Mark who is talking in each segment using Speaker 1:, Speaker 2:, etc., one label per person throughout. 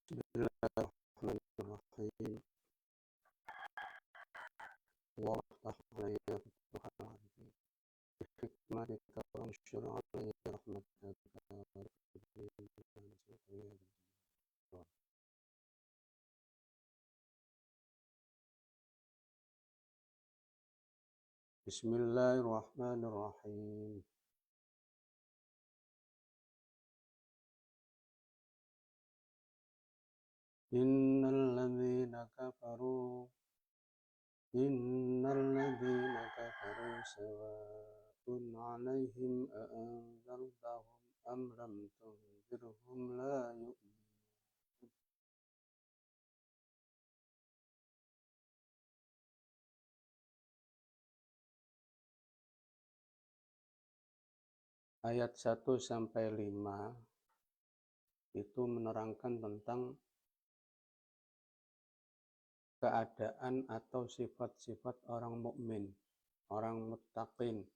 Speaker 1: Bismillahirrahmanirrahim. Wa alayya Tuhan arifin. Hikmatika wa ansyur alayya rahmataka wa barakatuh. Bismillahirrahmanirrahim. Innal ladzina kafaru sawa'un 'alaihim a anzartahum am lam tunzirhum la yu'minun. Ayat 1 sampai 5 itu menerangkan tentang keadaan atau sifat-sifat orang mukmin, orang muttaqin.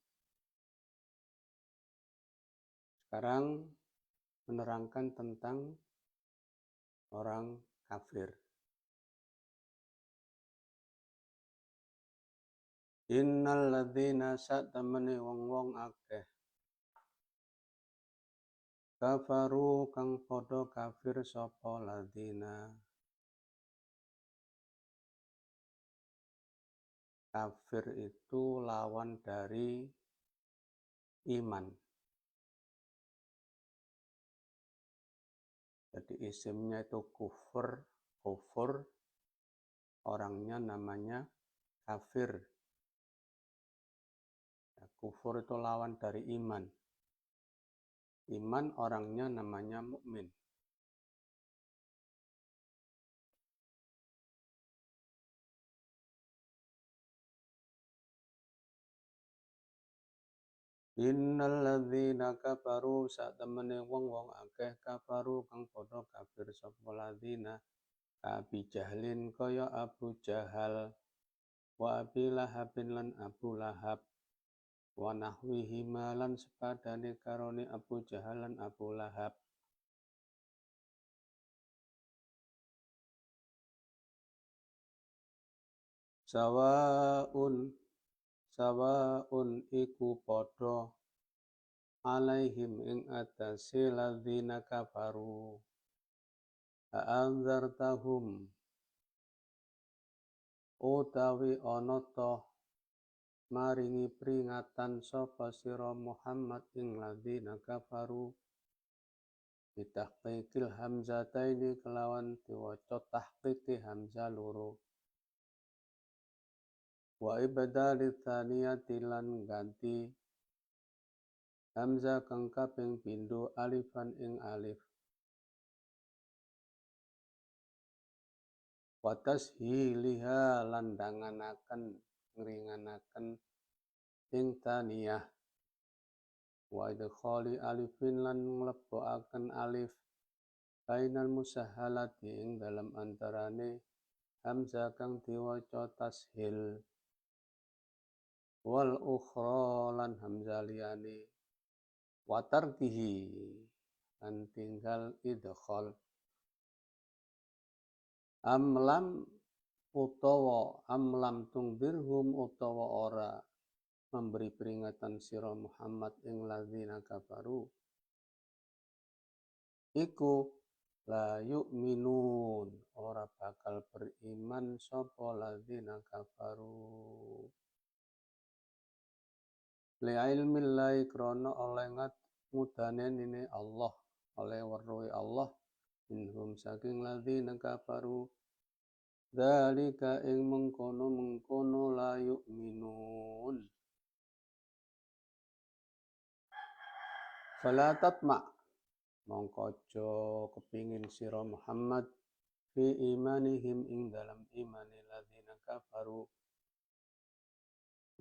Speaker 1: Sekarang menerangkan tentang orang kafir. Innal ladzina satamani wong-wong akeh kafaru kang padha kafir sapa ladzina. Kafir itu lawan dari iman. Jadi isimnya itu kufur, orangnya namanya kafir. Ya, kufur itu lawan dari iman. Iman orangnya namanya mukmin. Innal ladzina kafaru sak temene wong-wong akeh kafaru kang padha kafir sapa ladzina Abi Jahlin kaya Abu Jahal wa Abi Lahabin lan Abu Lahab wa nahwihi malan sepadane karone Abu Jahal lan Abu Lahab. Sawaun iku padha alaihim ing atase ladzina kafaru anzartahum utawi ana ta maringi peringatan sapa sira Muhammad ing ladzina kafaru bitahqiqil hamzataini kelawan diwaca tahqiqi hamzah loro wa ibdali tsaniyati lan ganti hamzah kang kaping pindho alifan ing alif wa tashiliha lan danganaken ngringanaken ing taniyah wa idkhali alifin lan mlebokaken alif bainal musahhalati ing dalam antarane hamzah kang diwaca tashil wal ukhra lan hamzah liyane wa tarkihi lan tinggal idkhal amlam tungdirhum utawa ora memberi peringatan sira Muhammad ing ladzina kafaru iku la yu'minun ora bakal beriman sapa ladzina kafaru li ilmillahi krana oleh ngudane nini Allah oleh weruhi Allah minhum saking ladzina kafaru dzalika ing mengkono la yu'minun fala tatma mongko aja kepingin sira Muhammad fi imanihim ing dalam imane ladzina kafaru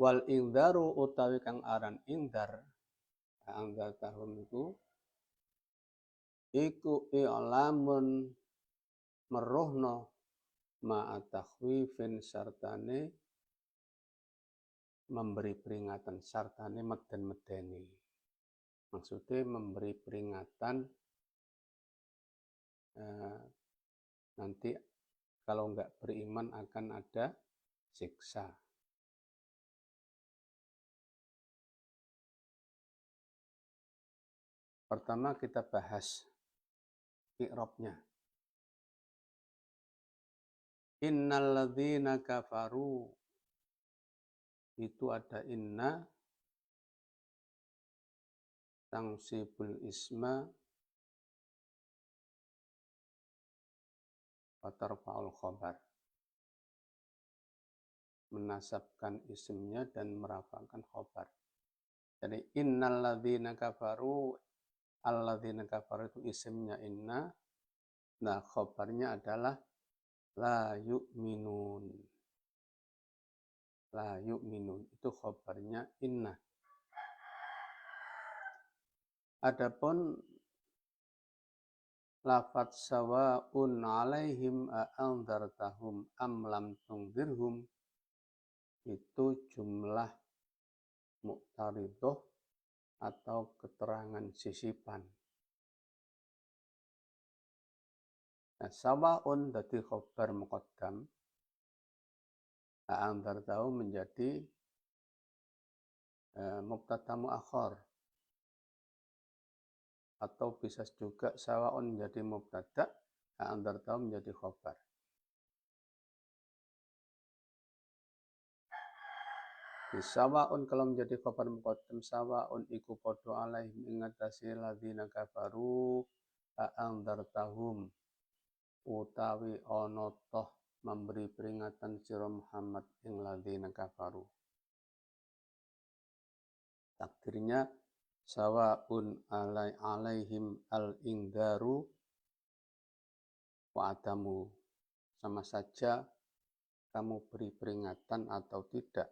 Speaker 1: wal ingdaru utawi kang aran ingdar anggal tahun iku i'lamun meruhno ma'atakhwifin sartane memberi peringatan sartane meden-medeni. Maksudnya memberi peringatan nanti kalau enggak beriman akan ada siksa. Pertama kita bahas i'rabnya. Innalladzina kafaru, itu ada inna tangsibul isma wa tarfa'ul khabar, menasabkan isimnya dan merafa'kan khabar. Jadi innalladzina kafaru, alladzina kafaru itu isimnya inna, nah khabarnya adalah la yu'minun. La yu'minun itu khabarnya inna. Adapun lafadz sawa'un 'alaihim a'andzartahum am lam tunzirhum, itu jumlah mu'taridhah atau keterangan sisipan. Nah, sawa'un dadi khabar muqaddam, a'andzartahum menjadi mubtada muakhar, atau bisa juga sawa'un menjadi mubtada, a'andzartahum menjadi khabar. Sawa'un kalau menjadi khabar muqaddam, sawa'un iku padha alaihim ing ngatasi ladzina kafaru a'andzartahum, utawi ana toh memberi peringatan sira Muhammad ing ladzina kafaru. Takdirnya sawa'un alaihim al-ingdaru wa adamu, sama saja kamu beri peringatan atau tidak.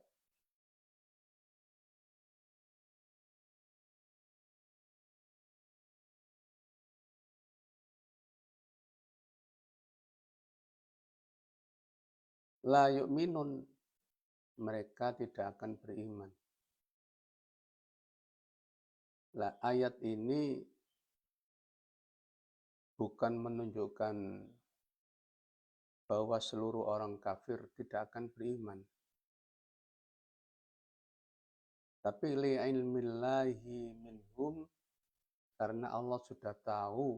Speaker 1: La yu'minun, mereka tidak akan beriman. Lah ayat ini bukan menunjukkan bahwa seluruh orang kafir tidak akan beriman. Tapi li'ilmillahi minhum, karena Allah sudah tahu,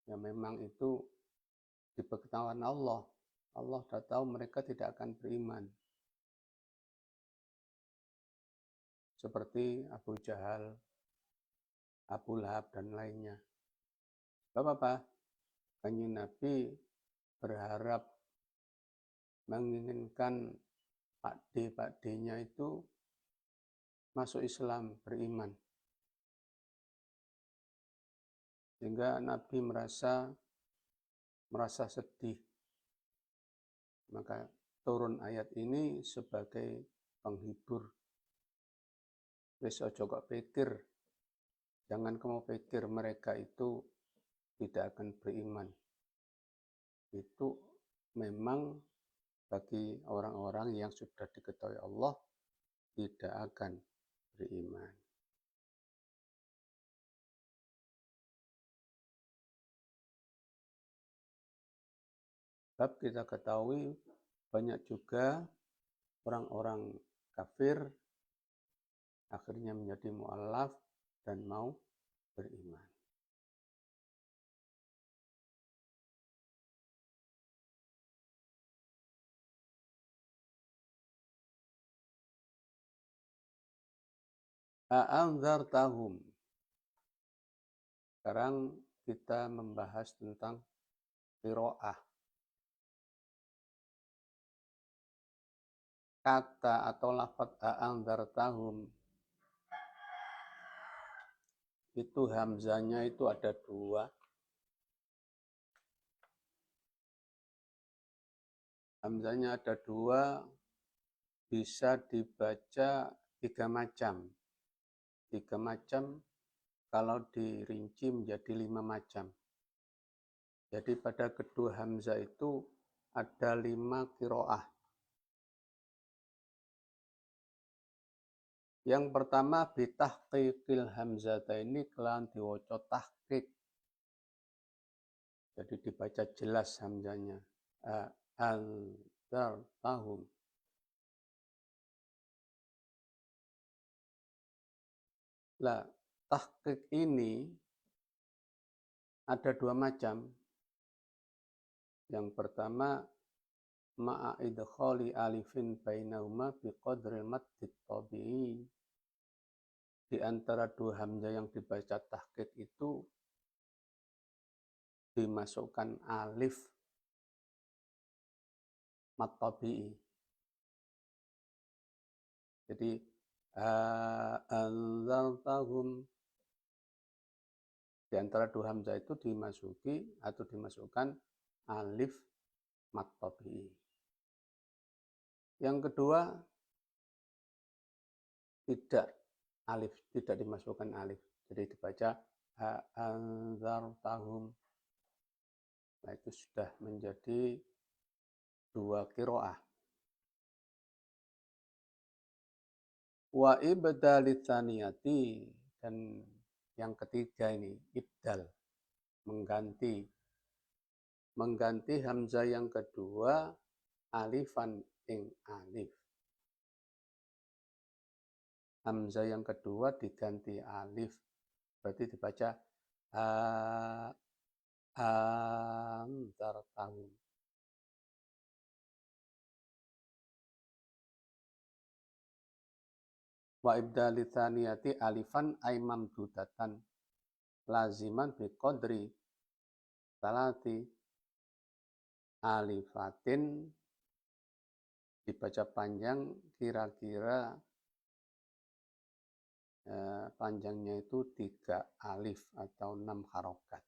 Speaker 1: ya memang itu di pengetahuan Allah. Allah sudah tahu mereka tidak akan beriman. Seperti Abu Jahal, Abu Lahab, dan lainnya. Bapak-bapak, Kanjeng Nabi berharap, menginginkan pakde-pakdenya itu masuk Islam, beriman. Sehingga Nabi merasa sedih. Maka turun ayat ini sebagai penghibur. Wis ojo kok pikir, jangan kamu pikir mereka itu tidak akan beriman. Itu memang bagi orang-orang yang sudah diketahui Allah tidak akan beriman. Sebab kita ketahui banyak juga orang-orang kafir akhirnya menjadi mu'allaf dan mau beriman. A'andzartahum. Sekarang kita membahas tentang qiraah. Kata atau lafadz a'andzartahum itu hamzanya itu ada dua. Hamzanya ada dua, bisa dibaca tiga macam. Tiga macam kalau dirinci menjadi 5 macam. Jadi pada kedua hamzah itu ada 5 qiraah. Yang pertama bitahqiqil hamzataini, kelan diwaca tahqiq. Jadi dibaca jelas hamzanya. Anzartahum. Lah, tahqiq ini ada dua macam. Yang pertama, ma'a idkhali alifin bainahuma biqadril maddit tabi'i. Di antara dua hamzah yang dibaca tahqiq itu dimasukkan alif mad tabi'i. Jadi anzartahum, di antara dua hamzah itu dimasukkan alif mad tabi'i. Yang kedua, tidak dimasukkan alif. Jadi dibaca anzartahum. Nah, itu sudah menjadi dua qiraah. Wa ibdalits tsaniyati, dan yang ketiga ini ibdal, mengganti hamzah yang kedua alifan ing alif. Hamzah yang kedua diganti alif, berarti dibaca anzartahum. Wa ibdalits tsaniyati alifan ay mamdudatan laziman biqadri salati alifatin, dibaca panjang kira-kira panjangnya itu 3 alif atau 6 harokat.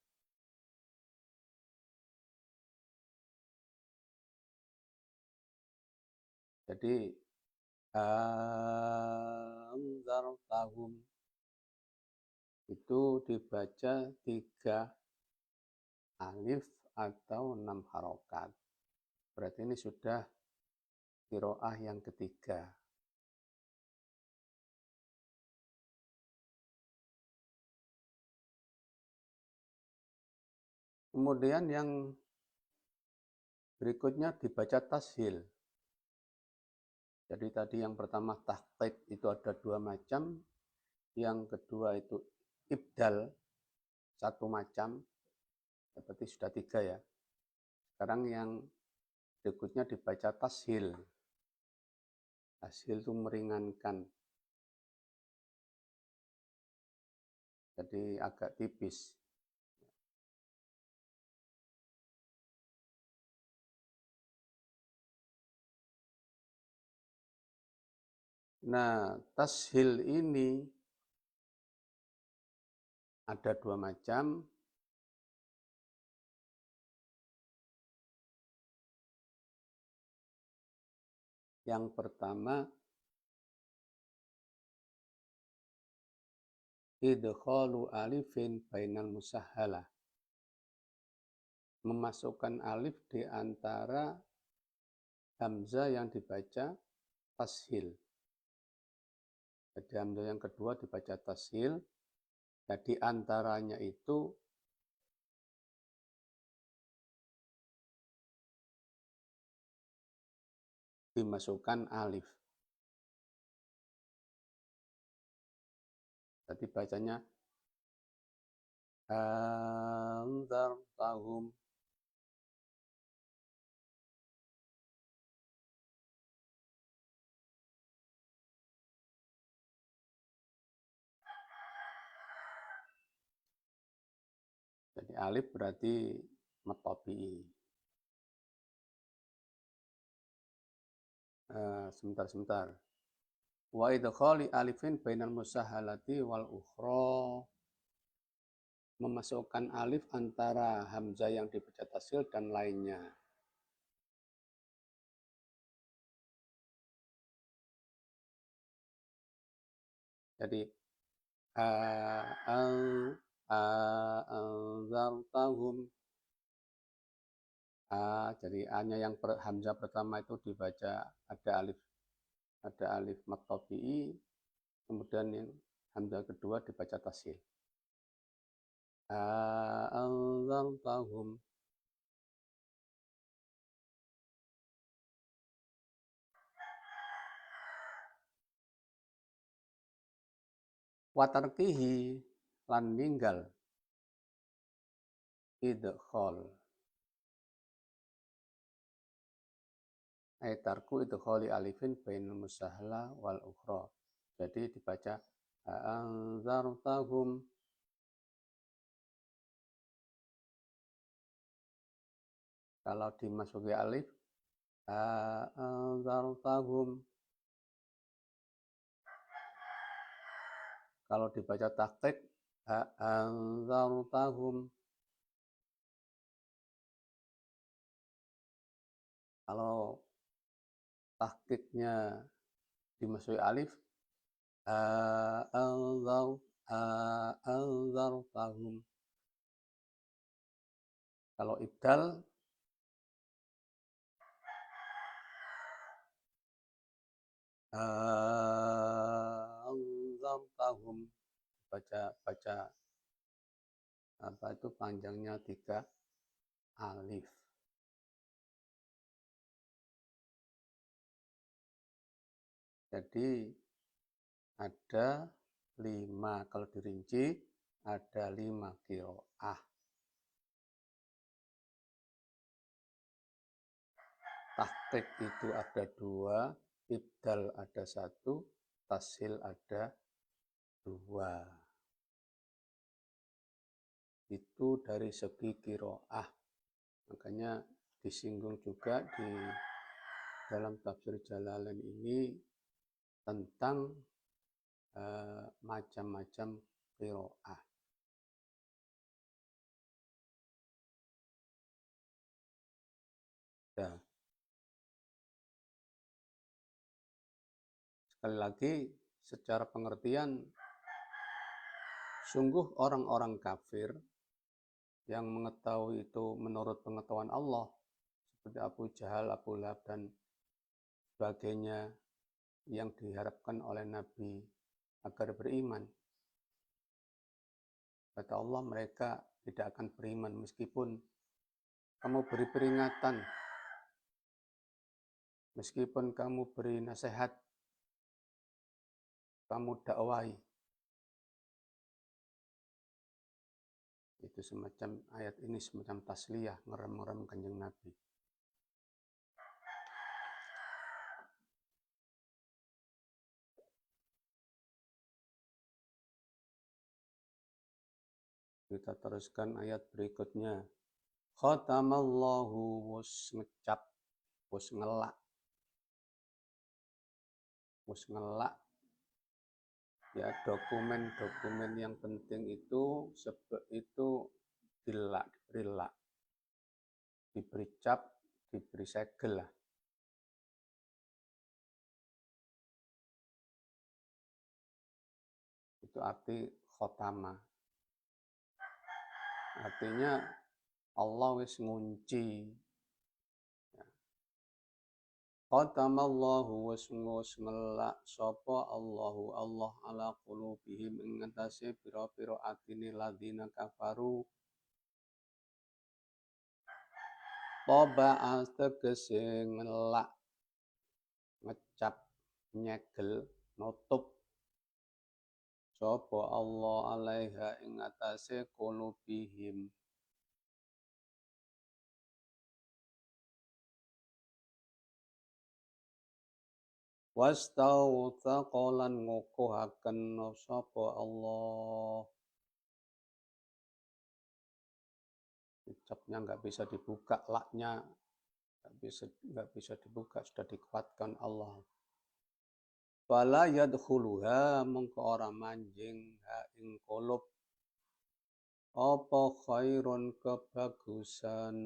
Speaker 1: Jadi anzartahum itu dibaca 3 alif atau 6 harokat. Berarti ini sudah qiraah yang ketiga. Kemudian yang berikutnya dibaca tashil. Jadi tadi yang pertama tahqiq itu ada dua macam, yang kedua itu ibdal satu macam, berarti sudah 3 ya. Sekarang yang berikutnya dibaca tashil. Tashil itu meringankan, jadi agak tipis. Nah, tashil ini ada dua macam. Yang pertama, idkhalu alifin bainal musahhalah. Memasukkan alif di antara hamzah yang dibaca tashil. Jadi hamzah yang kedua dibaca tashil. Nah, di antaranya itu dimasukkan alif. Jadi bacanya anzartahum. Jadi alif berarti mad tabi'i. Sebentar. Wa idkhali alifin bainal musahhalati wal ukhra. Memasukkan alif antara hamzah yang dibaca tashil dan lainnya. Jadi anzartahum. Jadi A-nya yang hamzah pertama itu dibaca ada alif mad tabi'i, kemudian yang hamzah kedua dibaca tashil. Anzartahum. Watarkihi lan ninggal idkhol. Aitarku idkholi alifin bainal musahla wal ukhra. Jadi dibaca anzartahum. Kalau dimasuki alif anzartahum. Kalau dibaca tahqiq anzartahum. Kalau tahqiqnya dimasuki alif anzartahum. Kalau ibdal anzartahum. Baca apa itu panjangnya 3 alif. Jadi ada 5, kalau dirinci ada 5 qiraah. Tahqiq itu ada 2, ibdal ada 1, tashil ada 2. Itu dari segi qiraah. Makanya disinggung juga di dalam tafsir Jalalain ini tentang macam-macam qiraah. Ya. Sekali lagi, secara pengertian, sungguh orang-orang kafir yang mengetahui itu menurut pengetahuan Allah, seperti Abu Jahal, Abu Lahab, dan sebagainya yang diharapkan oleh Nabi agar beriman. Kata Allah, mereka tidak akan beriman meskipun kamu beri peringatan, meskipun kamu beri nasihat, kamu dakwahi. Itu semacam ayat ini semacam tasliyah, ngerem-ngerem Kanjeng Nabi. Kita teruskan ayat berikutnya. Khatamallahu wus ngecap, wus ngelak. Wus ngelak. Ya, dokumen-dokumen yang penting itu dilak, diberi cap, diberi segel lah. Itu arti khotama. Artinya Allah wis ngunci. Khatamallahu wis ngelak sapa Allahu Allah ala qulubihim ing ngatasi pira-pira atine ladina kafaru. Toba tegese ngelak, ngecap, nyegel, nutup sapa Allah alaiha ing atase qulubihim. Wastautsaqalan ngukuhaken sapa Allah. Ucapnya nggak bisa dibuka, laknya nggak bisa dibuka, sudah dikuatkan Allah. Fala yadkhuluha mengko ora manjing ha ing qulub apa khairun kebagusan.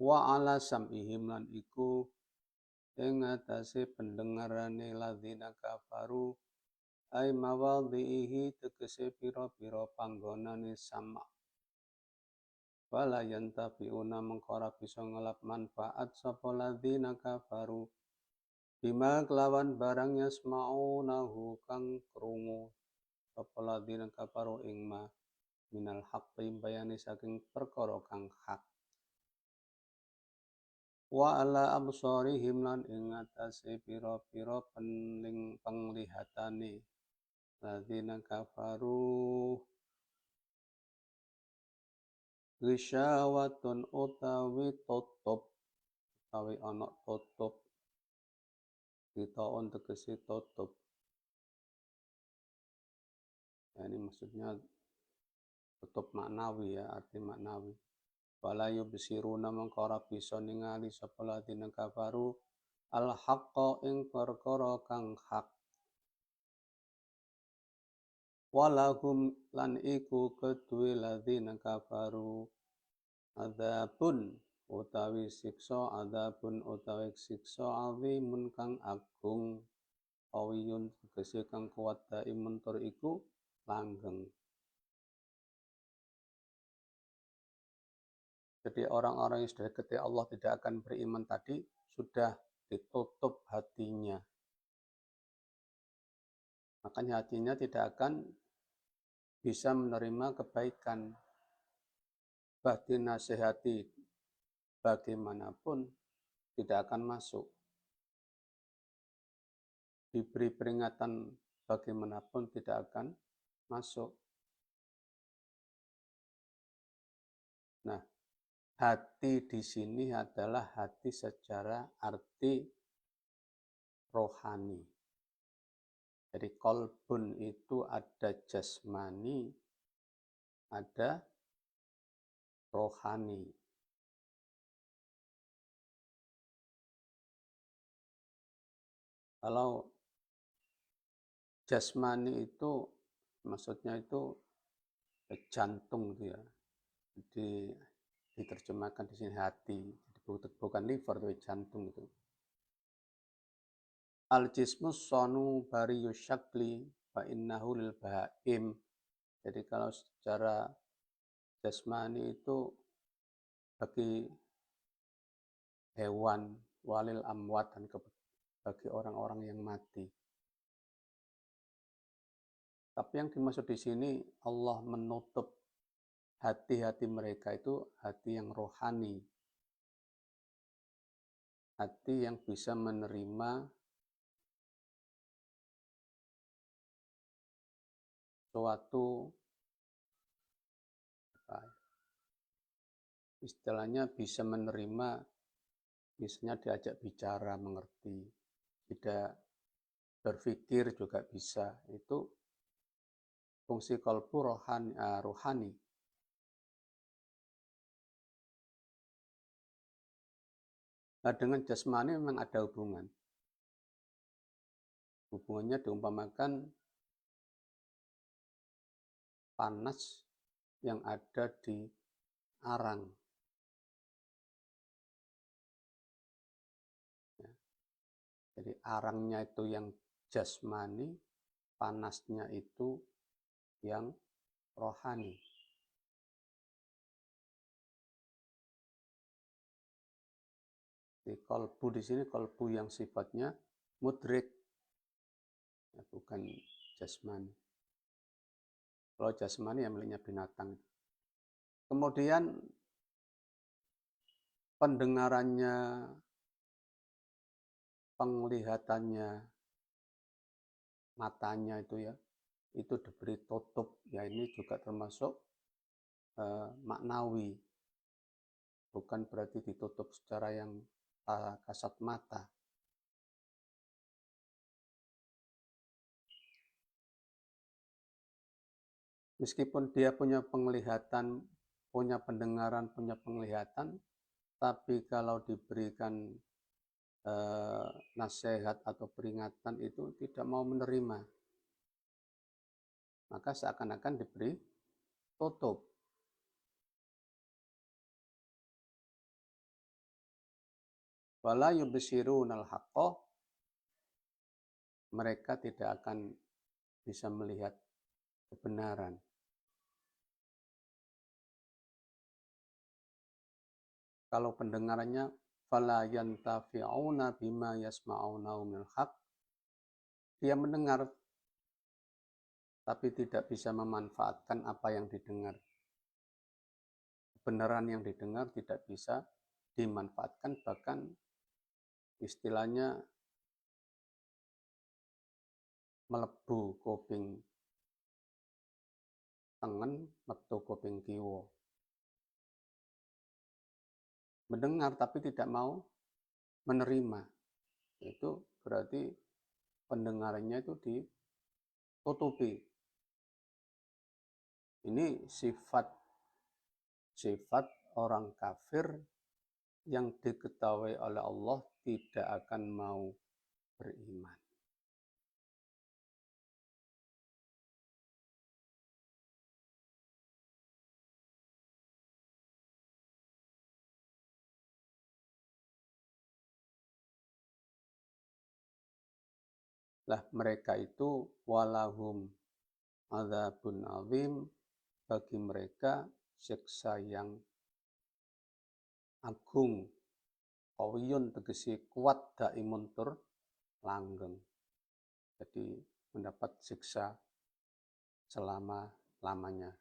Speaker 1: Wa ala sam'ihim lan iku ing atase pendengarane ladzina kafaru ai mawadhihi tegese pira-pira panggonane sama. Wala yantafiuna mengkora bisa ngelap manfaat sapa ladzina kafaru bima kelawan barang yasma'unahu kang krungu sapa ladzina kafaru ing ma minal haqqi bayani saking perkara kang hak. wa ala absarihim lan ing atase pira-pira penglihatane ladzina kafaru Ghishawatun utawi tutup utawi ana tutup Gitaun tegese tutup. Ya, ini maksudnya tutup maknawi ya, arti maknawi. Wala yubsiruna mangka ora bisa ningali sapa ladina kafaru al haqqa ing perkara kang hak. Walahum lan iku kedue ladina kafaru adzabun utawi siksa siksa azimun kang agung qawiyun tegese kang kuat daimun tur iku langgeng. Jadi orang-orang yang sudah dekat Allah tidak akan beriman tadi sudah ditutup hatinya. Makanya hatinya tidak akan bisa menerima kebaikan. Bahkan nasihati bagaimanapun tidak akan masuk. Diberi peringatan bagaimanapun tidak akan masuk. Nah, hati di sini adalah hati secara arti rohani. Jadi kolbun itu ada jasmani, ada rohani. Kalau jasmani itu maksudnya itu jantung gitu ya. Jadi diterjemahkan di sini hati, bukan liver tapi jantung itu. Al jismus sonu bariyu syakli fa innahu lil bahaim. Jadi kalau secara jasmani itu bagi hewan, walil amwat dan bagi orang-orang yang mati. Tapi yang dimaksud di sini Allah menutup hati-hati mereka itu hati yang rohani. Hati yang bisa menerima suatu istilahnya bisa menerima, misalnya diajak bicara mengerti, tidak berpikir juga bisa. Itu fungsi kalbu rohani. Nah, dengan jasmani memang ada hubungan. Hubungannya diumpamakan panas yang ada di arang. Ya. Jadi arangnya itu yang jasmani, panasnya itu yang rohani. Di kolbu di sini kolbu yang sifatnya mudrik, ya, bukan jasmani. Kalau jasmani yang miliknya binatang. Kemudian pendengarannya, penglihatannya, matanya itu ya, itu diberi tutup. Ya ini juga termasuk maknawi. Bukan berarti ditutup secara yang kasat mata. Meskipun dia punya penglihatan, punya pendengaran, punya penglihatan, tapi kalau diberikan nasihat atau peringatan itu tidak mau menerima, maka seakan-akan diberi tutup. Wala yubsirunal haqqa, mereka tidak akan bisa melihat kebenaran. Kalau pendengarannya fala yantafi'una bima yasma'una minal haq, dia mendengar tapi tidak bisa memanfaatkan apa yang didengar. Kebenaran yang didengar tidak bisa dimanfaatkan, bahkan istilahnya melebu kuping tengen, metu kuping kiwa. Mendengar tapi tidak mau menerima. Itu berarti pendengarannya itu ditutupi. Ini sifat orang kafir yang diketahui oleh Allah tidak akan mau beriman. Lah mereka itu walahum adzabun azim, bagi mereka siksa yang agung, qawiyun tegesi kuat, daimun tur langgeng. Jadi mendapat siksa selama-lamanya.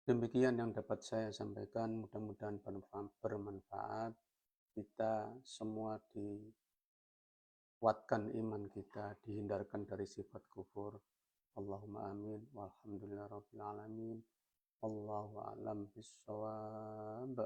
Speaker 1: Demikian yang dapat saya sampaikan, mudah-mudahan bermanfaat. Kita semua dikuatkan iman kita, dihindarkan dari sifat kufur. Allahumma amin, walhamdulillah rabbil alamin. Wallahu a'lam bishawab.